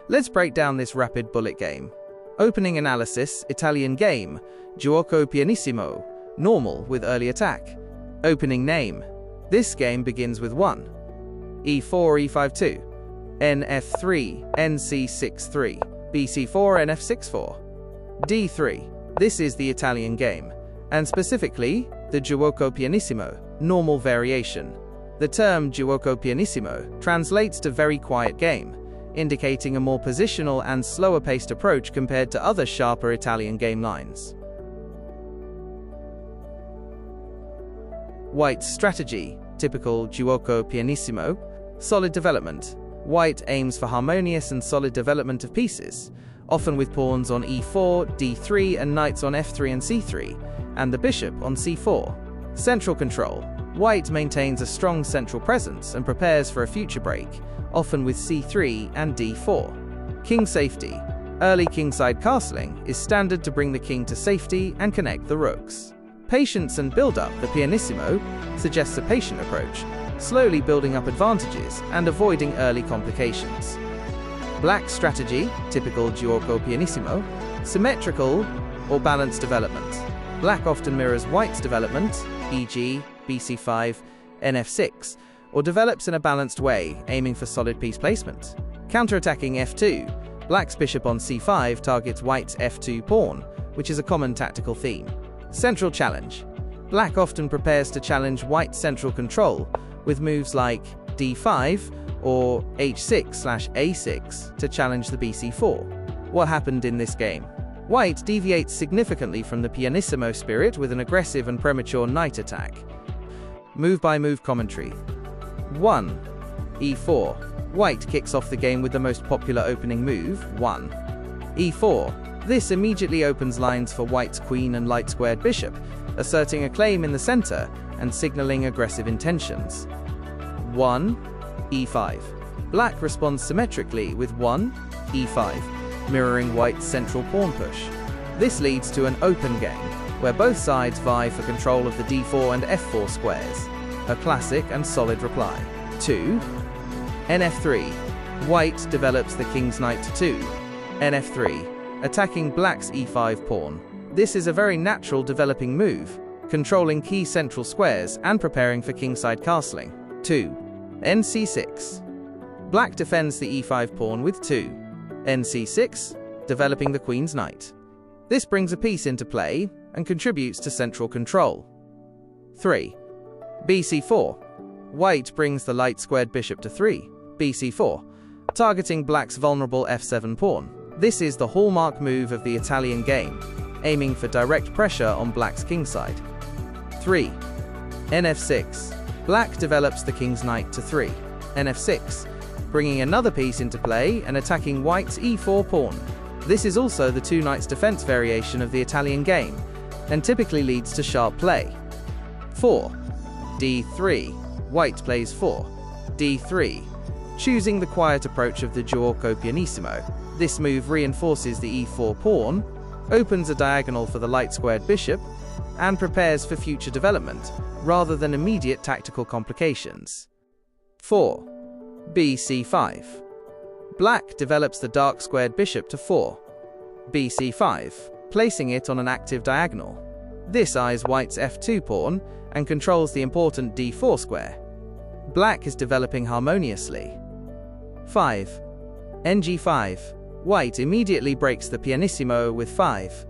Let's break down this rapid bullet game. Opening analysis, Italian game, Giuoco Pianissimo, normal with early attack. Opening name. This game begins with 1. E4, E5-2. Nf3, Nc6-3. Bc4, Nf6-4. D3. This is the Italian game, and specifically, the Giuoco Pianissimo, normal variation. The term Giuoco Pianissimo translates to very quiet game, indicating a more positional and slower-paced approach compared to other sharper Italian game lines. White's strategy, typical Giuoco Pianissimo, solid development. White aims for harmonious and solid development of pieces, often with pawns on e4, d3 and knights on f3 and c3, and the bishop on c4. Central control. White maintains a strong central presence and prepares for a future break, often with c3 and d4. King safety. Early kingside castling is standard to bring the king to safety and connect the rooks. Patience and build-up. The Pianissimo suggests a patient approach, slowly building up advantages and avoiding early complications. Black strategy, typical Giuoco Pianissimo, symmetrical or balanced development. Black often mirrors white's development, e.g. bc5, nf6, or develops in a balanced way, aiming for solid piece placement. Counterattacking f2, black's bishop on c5 targets white's f2 pawn, which is a common tactical theme. Central challenge. Black often prepares to challenge white's central control, with moves like d5 or h6/a6 to challenge the bc4. What happened in this game? White deviates significantly from the Pianissimo spirit with an aggressive and premature knight attack. Move-by-move commentary. 1. e4. White kicks off the game with the most popular opening move, 1. e4. This immediately opens lines for white's queen and light-squared bishop, asserting a claim in the center and signaling aggressive intentions. 1. e5. Black responds symmetrically with 1. e5, mirroring white's central pawn push. This leads to an open game, where both sides vie for control of the d4 and f4 squares. A classic and solid reply. 2. nf3. White develops the king's knight to 2. nf3, attacking black's e5 pawn. This is a very natural developing move, controlling key central squares and preparing for kingside castling. 2. nc6. Black defends the e5 pawn with 2. nc6, developing the queen's knight. This brings a piece into play and contributes to central control. 3. bc4. White brings the light-squared bishop to 3. bc4, targeting black's vulnerable f7 pawn. This is the hallmark move of the Italian game, aiming for direct pressure on black's kingside. 3. nf6. Black develops the king's knight to 3. nf6, bringing another piece into play and attacking white's e4 pawn. This is also the two knights defense variation of the Italian game, and typically leads to sharp play. 4. d3. White plays 4. d3, choosing the quiet approach of the Giuoco Pianissimo. This move reinforces the e4 pawn, opens a diagonal for the light-squared bishop, and prepares for future development, rather than immediate tactical complications. 4. bc5. Black develops the dark-squared bishop to 4. bc5, placing it on an active diagonal. This eyes white's f2 pawn and controls the important d4 square. Black is developing harmoniously. 5. ng5. White immediately breaks the Pianissimo with 5.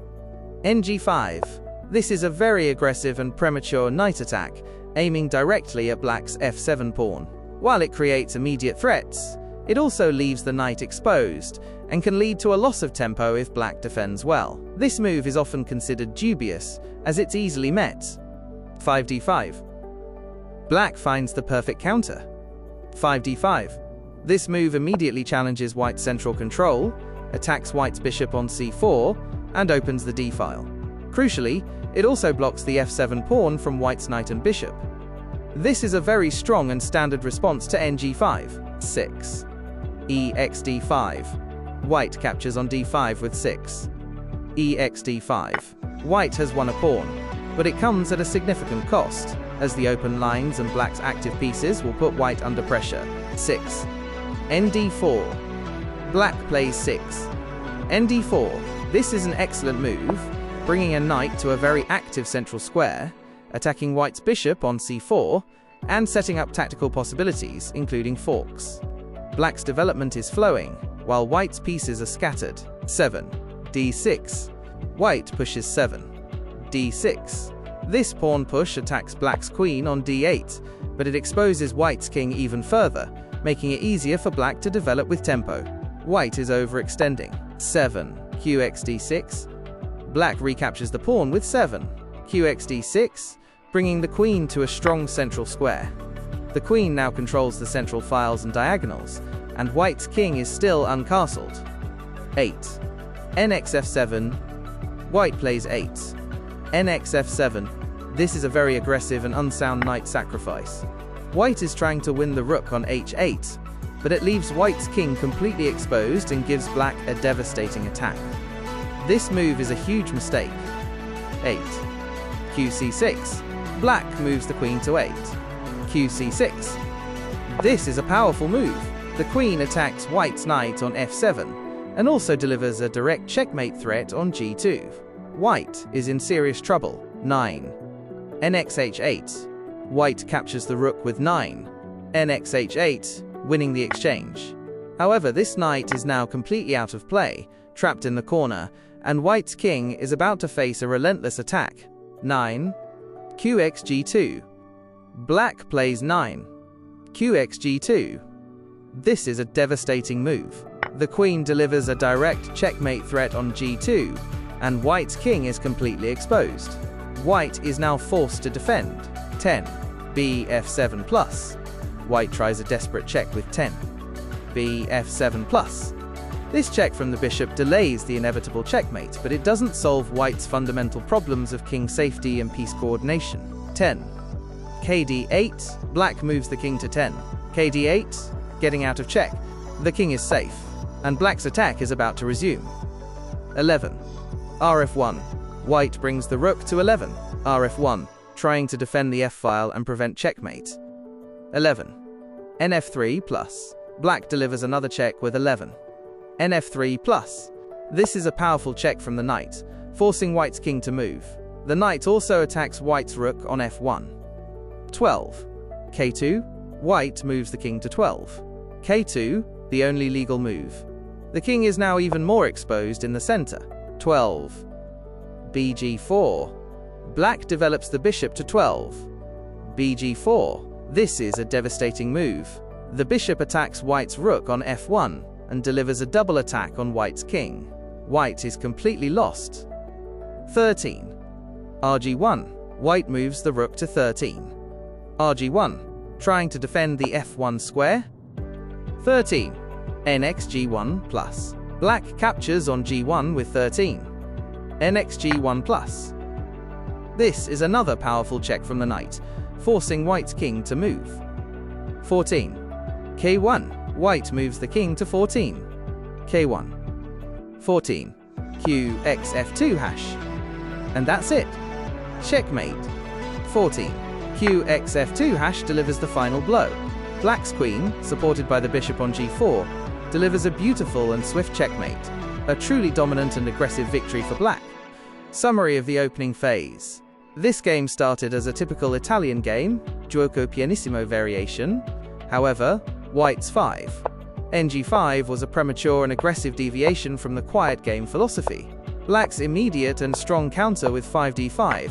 ng5. This is a very aggressive and premature knight attack, aiming directly at black's f7 pawn. While it creates immediate threats, it also leaves the knight exposed and can lead to a loss of tempo if black defends well. This move is often considered dubious, as it's easily met. 5d5. Black finds the perfect counter. 5d5. This move immediately challenges white's central control, attacks white's bishop on c4, and opens the d-file. Crucially, it also blocks the f7 pawn from white's knight and bishop. This is a very strong and standard response to ng5. 6. exd5. White captures on d5 with 6. exd5. White has won a pawn, but it comes at a significant cost, as the open lines and black's active pieces will put white under pressure. 6. nd4. Black plays 6. nd4. This is an excellent move, bringing a knight to a very active central square, attacking white's bishop on c4, and setting up tactical possibilities, including forks. Black's development is flowing, while white's pieces are scattered. 7. d6. White pushes 7. d6. This pawn push attacks black's queen on d8, but it exposes white's king even further, making it easier for black to develop with tempo. White is overextending. 7. qxd6. Black recaptures the pawn with 7. qxd6, bringing the queen to a strong central square. The queen now controls the central files and diagonals, and white's king is still uncastled. 8. nxf7. White plays 8. nxf7. This is a very aggressive and unsound knight sacrifice. White is trying to win the rook on h8, but it leaves white's king completely exposed and gives black a devastating attack. This move is a huge mistake. 8. qc6. Black moves the queen to 8. qc6. This is a powerful move. The queen attacks white's knight on f7, and also delivers a direct checkmate threat on g2. White is in serious trouble. 9. nxh8. White captures the rook with 9. nxh8, winning the exchange. However, this knight is now completely out of play, trapped in the corner, and white's king is about to face a relentless attack. 9. qxg2. Black plays 9. qxg2. This is a devastating move. The queen delivers a direct checkmate threat on g2, and white's king is completely exposed. White is now forced to defend. 10. bf7+. White tries a desperate check with 10. bf7+. This check from the bishop delays the inevitable checkmate, but it doesn't solve white's fundamental problems of king safety and piece coordination. 10. kd8. Black moves the king to 10. kd8, getting out of check. The king is safe, and black's attack is about to resume. 11. rf1. White brings the rook to 11. rf1, trying to defend the f-file and prevent checkmate. 11. nf3+. Black delivers another check with 11. nf3+. This is a powerful check from the knight, forcing white's king to move. The knight also attacks white's rook on f1. 12. k2. White moves the king to 12. k2, the only legal move. The king is now even more exposed in the center. 12. bg4. Black develops the bishop to 12. bg4. This is a devastating move. The bishop attacks white's rook on f1 and delivers a double attack on white's king. White is completely lost. 13. rg1. White moves the rook to 13. rg1, trying to defend the f1 square. 13. nxg1+. Black captures on g1 with 13. nxg1+. This is another powerful check from the knight, forcing white's king to move. 14. k1. White moves the king to 14. k1. 14. qxf2#. And that's it. Checkmate. 14. qxf2# delivers the final blow. Black's queen, supported by the bishop on g4, delivers a beautiful and swift checkmate. A truly dominant and aggressive victory for black. Summary of the opening phase. This game started as a typical Italian game, Giuoco Pianissimo variation. However, white's 5. ng5 was a premature and aggressive deviation from the quiet game philosophy. Black's immediate and strong counter with 5d5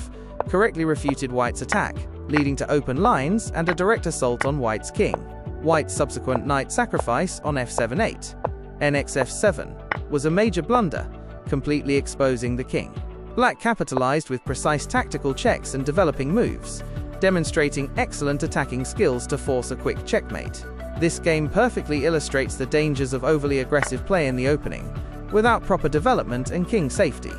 correctly refuted white's attack, leading to open lines and a direct assault on white's king. White's subsequent knight sacrifice on f7-8, nxf7, was a major blunder, completely exposing the king. Black capitalized with precise tactical checks and developing moves, demonstrating excellent attacking skills to force a quick checkmate. This game perfectly illustrates the dangers of overly aggressive play in the opening, without proper development and king safety.